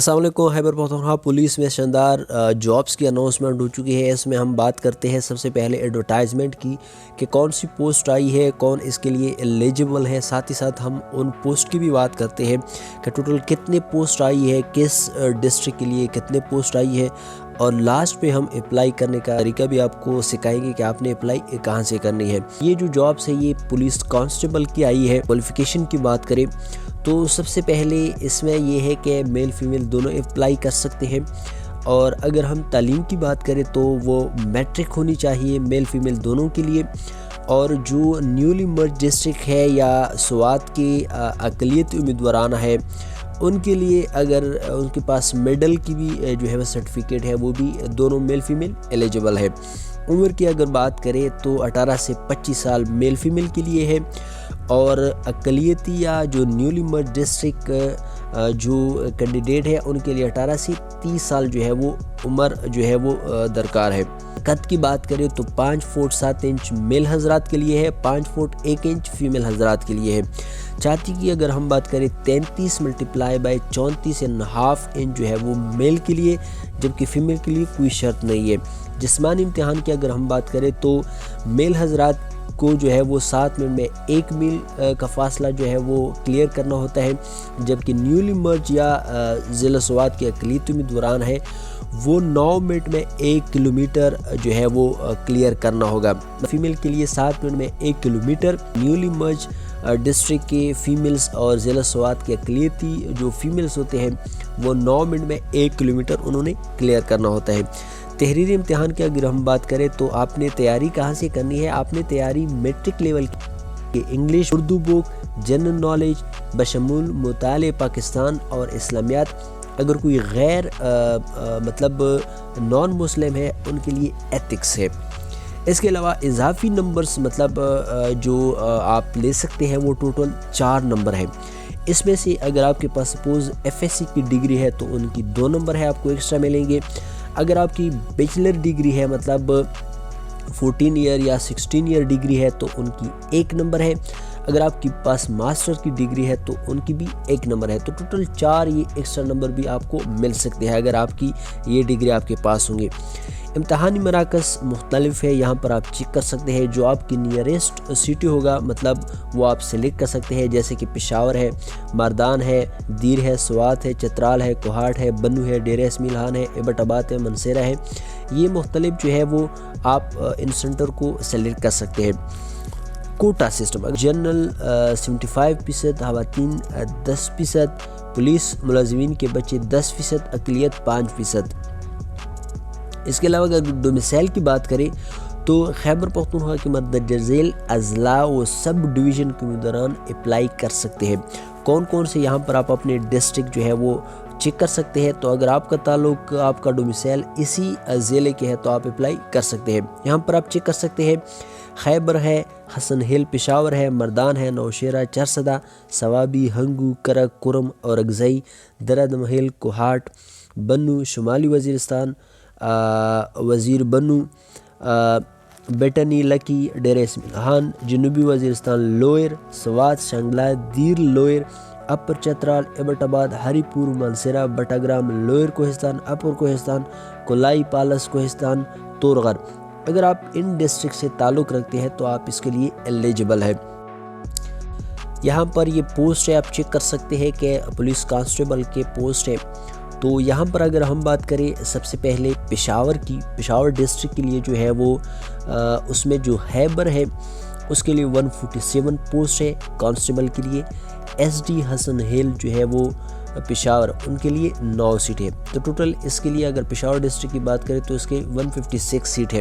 السلام علیکم۔ خیبر پختونخوا پولیس میں شاندار جابس کی اناؤنسمنٹ ہو چکی ہے۔ اس میں ہم بات کرتے ہیں سب سے پہلے ایڈورٹائزمنٹ کی کہ کون سی پوسٹ آئی ہے، کون اس کے لیے ایلیجبل ہے۔ ساتھ ہی ساتھ ہم ان پوسٹ کی بھی بات کرتے ہیں کہ ٹوٹل کتنے پوسٹ آئی ہے، کس ڈسٹرکٹ کے لیے کتنے پوسٹ آئی ہے، اور لاسٹ پہ ہم اپلائی کرنے کا طریقہ بھی آپ کو سکھائیں گے کہ آپ نے اپلائی کہاں سے کرنی ہے۔ یہ جو جابس ہے یہ پولیس کانسٹیبل کی آئی ہے۔ کوالیفیکیشن کی بات کریں تو سب سے پہلے اس میں یہ ہے کہ میل فیمیل دونوں اپلائی کر سکتے ہیں، اور اگر ہم تعلیم کی بات کریں تو وہ میٹرک ہونی چاہیے میل فیمیل دونوں کے لیے، اور جو نیولی مرج ڈسٹرکٹ ہے یا سوات کے اقلیتی امیدواران ہے ان کے لیے اگر ان کے پاس میڈل کی بھی جو ہے وہ سرٹیفکیٹ ہے وہ بھی دونوں میل فیمیل ایلیجبل ہے۔ عمر کی اگر بات کریں تو 18 سے 25 سال میل فیمیل کے لیے ہے، اور اقلیتی یا جو نیولی مرج ڈسٹرکٹ جو کینڈیڈیٹ ہے ان کے لیے 18 سے 30 سال جو ہے وہ عمر جو ہے وہ درکار ہے۔ قد کی بات کریں تو 5 فٹ 7 انچ میل حضرات کے لیے ہے، 5 فٹ 1 انچ فیمیل حضرات کے لیے ہے۔ چھاتی کی اگر ہم بات کریں 33 ملٹیپلائی بائی 34.5 انچ جو ہے وہ میل کے لیے، جبکہ فیمیل کے لیے کوئی شرط نہیں ہے۔ جسمانی امتحان کی اگر ہم بات کریں تو میل حضرات کو جو ہے وہ 7 منٹ میں 1 میل کا فاصلہ جو ہے وہ کلیئر کرنا ہوتا ہے، جبکہ نیولی مرج یا ضلع سوات کے اقلیتی امیدواران ہیں وہ 9 منٹ میں 1 کلومیٹر جو ہے وہ کلیئر کرنا ہوگا۔ فیمیل کے لیے 7 منٹ میں 1 کلومیٹر۔ نیولی مرج ڈسٹرکٹ کے فیمیلز اور ضلع سوات کے اقلیتی جو فیمیلز ہوتے ہیں وہ 9 منٹ میں 1 کلومیٹر انہوں نے کلیئر کرنا ہوتا ہے۔ تحریری امتحان کی اگر ہم بات کریں تو آپ نے تیاری کہاں سے کرنی ہے؟ آپ نے تیاری میٹرک لیول کی انگلش، اردو بک، جنرل نالج بشمول مطالعہ پاکستان اور اسلامیات۔ اگر کوئی غیر مطلب نان مسلم ہے ان کے لیے ایتھکس ہے۔ اس کے علاوہ اضافی نمبرز مطلب جو آپ لے سکتے ہیں وہ ٹوٹل 4 نمبر ہیں۔ اس میں سے اگر آپ کے پاس سپوز ایف ایس سی کی ڈگری ہے تو ان کی 2 نمبر ہے آپ کو ایکسٹرا ملیں گے۔ اگر آپ کی بیچلر ڈگری ہے مطلب 14 ایئر یا 16 ایئر ڈگری ہے تو ان کی 1 نمبر ہے۔ اگر آپ کے پاس ماسٹر کی ڈگری ہے تو ان کی بھی 1 نمبر ہے۔ تو ٹوٹل 4 یہ ایکسٹرا نمبر بھی آپ کو مل سکتے ہیں اگر آپ کی یہ ڈگری آپ کے پاس ہوں گے۔ امتحانی مراکز مختلف ہے، یہاں پر آپ چیک کر سکتے ہیں جو آپ کی نیئرسٹ سٹی ہوگا مطلب وہ آپ سلیکٹ کر سکتے ہیں، جیسے کہ پشاور ہے، مردان ہے، دیر ہے، سوات ہے، چترال ہے، کوہاٹ ہے، بنو ہے، ڈیرہ اسمیل خان ہے، ایبٹ آباد ہے، منسیرہ ہے۔ یہ مختلف جو ہے وہ آپ ان سینٹر کو سلیکٹ کر سکتے ہیں۔ کوٹا سسٹم جنرل 75%، خواتین 10%، پولیس ملازمین کے بچے 10%، اقلیت 5%۔ اس کے علاوہ اگر ڈومیسائل کی بات کریں تو خیبر پختونخوا کے مندرجہ ذیل اضلاع و سب ڈویژن کے امیدواران اپلائی کر سکتے ہیں۔ کون کون سے یہاں پر آپ اپنے ڈسٹرکٹ جو ہے وہ چیک کر سکتے ہیں۔ تو اگر آپ کا تعلق آپ کا ڈومیسائل اسی ضلع کے ہے تو آپ اپلائی کر سکتے ہیں۔ یہاں پر آپ چیک کر سکتے ہیں خیبر ہے، حسن ہل پشاور ہے، مردان ہے، نوشیرہ، چرسدہ، سوابی، ہنگو، کرک، کرم اور اگزئی، درد محل، کوہاٹ، بنو، شمالی وزیرستان، وزیر بنو، بیٹنی، لکی، ڈیرہ اسمیل خان، جنوبی وزیرستان، لوئر، سوات، شنگلہ، دیر لوئر، اپر چترال، ایبٹ آباد، ہری پور، منسیرہ، بٹاگرام، لوئر کوہستان، اپر کوہستان، کولائی، پالس کوہستان، تورغر۔ اگر آپ ان ڈسٹرکٹ سے تعلق رکھتے ہیں تو آپ اس کے لیے ایلیجبل ہے۔ یہاں پر یہ پوسٹ ہے آپ چیک کر سکتے ہیں کہ پولیس کانسٹیبل کے پوسٹ ہے۔ تو یہاں پر اگر ہم بات کریں سب سے پہلے پشاور کی، پشاور ڈسٹرکٹ کے لیے جو ہے وہ اس میں جو خیبر ہے اس کے لیے 147 پوسٹ ہے کانسٹیبل کے لیے۔ ایس ڈی حسن ہیل جو ہے وہ پشاور ان کے لیے 9 سیٹ ہے۔ تو ٹوٹل اس کے لیے اگر پشاور ڈسٹرکٹ کی بات کریں تو اس کے 156 سیٹ ہے۔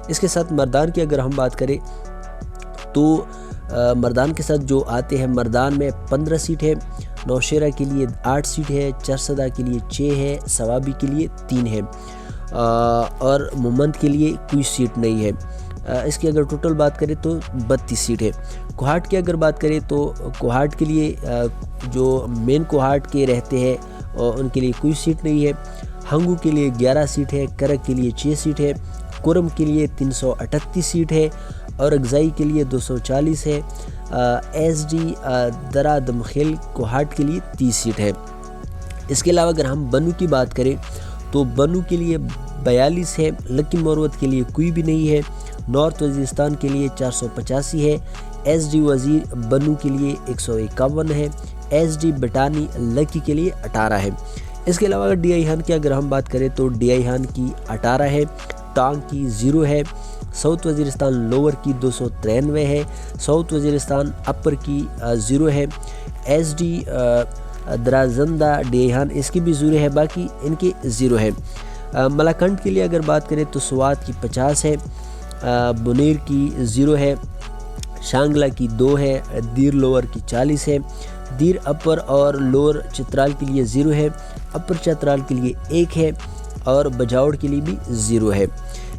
اس کے ساتھ مردان کی اگر ہم بات کریں تو مردان کے ساتھ جو آتے ہیں مردان میں 15 سیٹ ہے، نوشیرہ کے لیے 8 سیٹ ہے، چرسدہ کے لیے 6 ہے، سوابی کے لیے 3 ہے، اور مومند کے لیے کوئی سیٹ نہیں ہے۔ اس کی اگر ٹوٹل بات کریں تو 32 سیٹ ہے۔ کوہاٹ کی اگر بات کریں تو کوہاٹ کے لیے جو مین کوہاٹ کے رہتے ہیں ان کے لیے کوئی سیٹ نہیں ہے۔ ہنگو کے لیے 11 سیٹ ہے، کرک کے لیے 6 سیٹ ہے، کرم کے لیے 338 سیٹ ہے، اور اگزائی کے لیے 240 ہے۔ ایس ڈی درا دمخیل کوہاٹ کے لیے 30 سیٹ ہے۔ اس کے علاوہ اگر ہم بنو کی بات کریں تو بنو کے لیے 42 ہے، لکی مروت کے لیے کوئی بھی نہیں ہے، نارتھ وزیرستان کے لیے 485 ہے، ایس ڈی وزیر بنو کے لیے 151 ہے، ایس ڈی بٹانی لکی کے لیے 18 ہے۔ اس کے علاوہ اگر ڈی آئی ہان کی اگر ہم بات کریں تو ڈی آئی ہان کی 18 ہے، ٹانگ کی 0 ہے، ساؤتھ وزیرستان لوور کی 293 ہے، ساؤتھ وزیرستان اپر کی 0 ہے، ایس ڈی درازندہ ڈی آئی ہان اس کی بھی 0 ہے، باقی ان کے 0 ہے۔ ملاکنڈ کے لیے اگر بات کریں تو سوات کی 50 ہے، بنیر کی 0 ہے، شانگلہ کی 2 ہے، دیر لوور کی 40 ہے، دیر اپر اور لوور چترال کے لیے 0 ہے، اپر چترال کے لیے 1 ہے اور بجاوڑ کے لیے بھی 0 ہے۔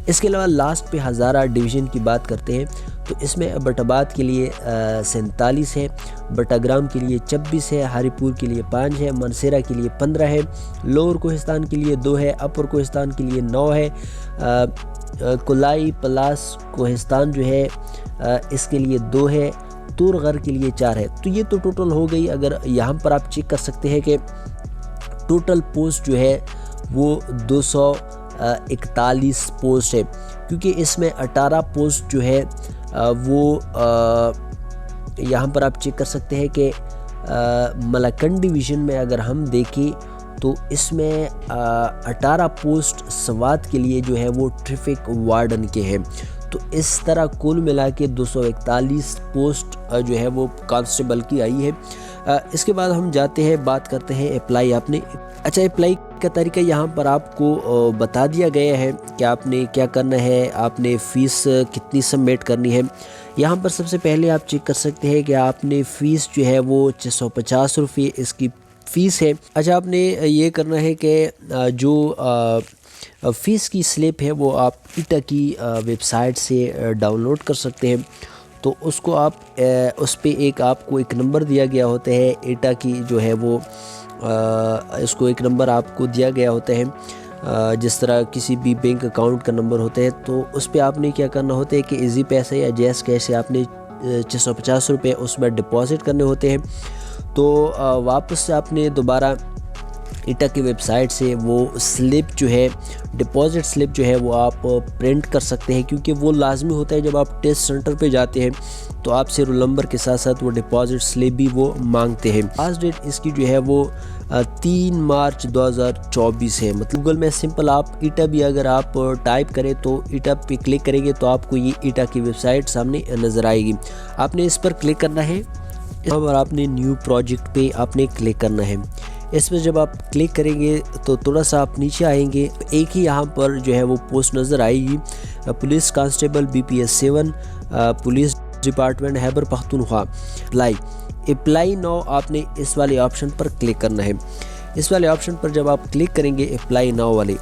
اس کے علاوہ لاسٹ پہ ہزارہ ڈویژن کی بات کرتے ہیں تو اس میں بٹاباد کے لیے 47 ہے، بٹاگرام کے لیے 26 ہے، ہری پور کے لیے 5 ہے، منسیرہ کے لیے 15 ہے، لوور کوہستان کے لیے 2 ہے، اپر کوہستان کے لیے 9 ہے، کلائی پلاس کوہستان جو ہے اس کے لیے 2 ہے، تور غر کے لیے 4 ہے۔ تو یہ تو ٹوٹل ہو گئی۔ اگر یہاں پر آپ چیک کر سکتے ہیں کہ ٹوٹل پوسٹ جو ہے وہ 241 پوسٹ ہے، کیونکہ اس میں 18 پوسٹ جو ہے وہ یہاں پر آپ چیک کر سکتے ہیں کہ ملاکنڈ ڈویژن میں اگر ہم دیکھیں تو اس میں 18 پوسٹ سوات کے لیے جو ہے وہ ٹریفک وارڈن کے ہیں۔ تو اس طرح کل ملا کے 241 پوسٹ جو ہے وہ کانسٹیبل کی آئی ہے۔ اس کے بعد ہم جاتے ہیں، بات کرتے ہیں اپلائی۔ آپ نے اپلائی کا طریقہ یہاں پر آپ کو بتا دیا گیا ہے کہ آپ نے کیا کرنا ہے، آپ نے فیس کتنی سبمٹ کرنی ہے۔ یہاں پر سب سے پہلے آپ چیک کر سکتے ہیں کہ آپ نے فیس جو ہے وہ 650 روپے اس کی فیس ہے۔ آپ نے یہ کرنا ہے کہ جو فیس کی سلپ ہے وہ آپ ایٹا کی ویب سائٹ سے ڈاؤن لوڈ کر سکتے ہیں۔ تو اس کو آپ اس پہ آپ کو ایک نمبر دیا گیا ہوتا ہے، ایٹا کی جو ہے وہ اس کو ایک نمبر آپ کو دیا گیا ہوتا ہے، جس طرح کسی بھی بینک اکاؤنٹ کا نمبر ہوتا ہے۔ تو اس پہ آپ نے کیا کرنا ہوتا ہے کہ ایزی پیسے یا جیس کیش سے آپ نے 650 روپے اس میں ڈپازٹ کرنے ہوتے ہیں۔ تو واپس سے آپ نے دوبارہ ایٹا کی ویب سائٹ سے وہ سلپ جو ہے، ڈپازٹ سلپ جو ہے وہ آپ پرنٹ کر سکتے ہیں، کیونکہ وہ لازمی ہوتا ہے جب آپ ٹیسٹ سینٹر پہ جاتے ہیں تو آپ سے رول نمبر کے ساتھ ساتھ وہ ڈپازٹ سلپ بھی وہ مانگتے ہیں۔ لاسٹ ڈیٹ اس کی جو ہے وہ 3 مارچ 2024 ہے۔ مطلب گوگل میں سمپل آپ ایٹا بھی اگر آپ ٹائپ کریں تو ایٹا پہ کلک کریں گے تو آپ کو یہ ایٹا کی ویب سائٹ سامنے نظر آئے گی۔ آپ نے اس پر کلک کرنا ہے اور آپ نے نیو پروجیکٹ پہ آپ نے کلک کرنا ہے۔ اس میں جب آپ کلک کریں گے تو تھوڑا سا آپ نیچے آئیں گے، ایک ہی یہاں پر جو ہے وہ پوسٹ نظر آئے گی، police constable BPS 7 police department Khyber Pakhtunkhwa. Apply now آپ نے اس والے آپشن پر کلک کرنا ہے۔ اس والے آپشن پر جب آپ کلک کریں گے اپلائی ناؤ والے،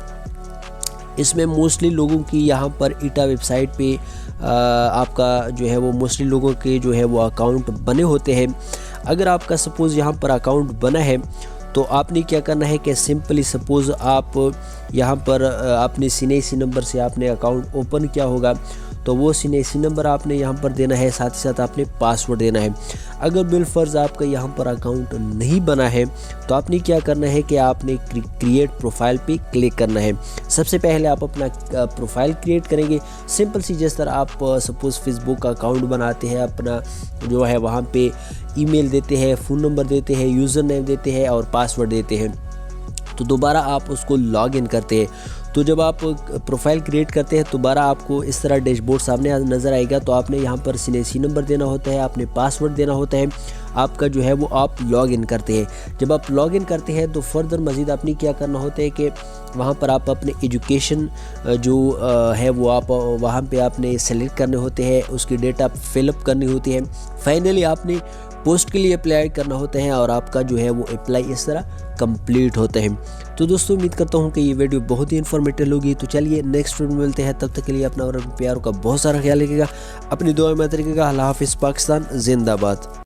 اس میں موسٹلی لوگوں کی یہاں پر ایٹا ویب سائٹ پہ آپ کا جو ہے وہ موسٹلی لوگوں کے جو ہے وہ اکاؤنٹ بنے ہوتے ہیں۔ اگر آپ کا سپوز یہاں پر اکاؤنٹ بنا ہے تو آپ نے کیا کرنا ہے کہ سمپلی سپوز آپ یہاں پر اپنے CNAC نمبر سے آپ نے اکاؤنٹ اوپن کیا ہوگا تو وہ CNAC نمبر آپ نے یہاں پر دینا ہے، ساتھ ہی ساتھ آپ نے پاسورڈ دینا ہے۔ اگر بالفرض آپ کا یہاں پر اکاؤنٹ نہیں بنا ہے تو آپ نے کیا کرنا ہے کہ آپ نے کریٹ پروفائل پہ کلک کرنا ہے۔ سب سے پہلے آپ اپنا پروفائل کریٹ کریں گے، سمپل سی جس طرح آپ سپوز فیس بک کا اکاؤنٹ بناتے ہیں، اپنا جو ہے وہاں پہ ای میل دیتے ہیں، فون نمبر دیتے ہیں، یوزر نیم دیتے ہیں اور پاسورڈ دیتے ہیں، تو دوبارہ آپ اس کو لاگ ان کرتے ہیں۔ تو جب آپ پروفائل کریٹ کرتے ہیں دوبارہ آپ کو اس طرح ڈیش بورڈ سامنے نظر آئے گا۔ تو آپ نے یہاں پر CNAC نمبر دینا ہوتا ہے، آپ نے پاسورڈ دینا ہوتا ہے، آپ کا جو ہے وہ آپ لاگ ان کرتے ہیں۔ جب آپ لاگ ان کرتے ہیں تو فردر مزید آپ نے کیا کرنا ہوتا ہے کہ وہاں پر آپ اپنے ایجوکیشن جو ہے وہ آپ وہاں پہ آپ نے سلیکٹ کرنے ہوتے ہیں، اس کی ڈیٹا فل اپ کرنی ہوتی ہے۔ فائنلی آپ نے پوسٹ کے لیے اپلائی کرنا ہوتا ہے اور آپ کا جو ہے وہ اپلائی اس طرح کمپلیٹ ہوتا ہے۔ تو دوستو امید کرتا ہوں کہ یہ ویڈیو بہت ہی انفارمیٹیو ہوگی۔ تو چلیے نیکسٹ ویڈیو میں ملتے ہیں، تب تک کے لیے اپنا اور پیاروں کا بہت سارا خیال رکھیے گا، اپنی دعا میں یاد رکھیے گا۔ اللہ حافظ، پاکستان زندہ باد۔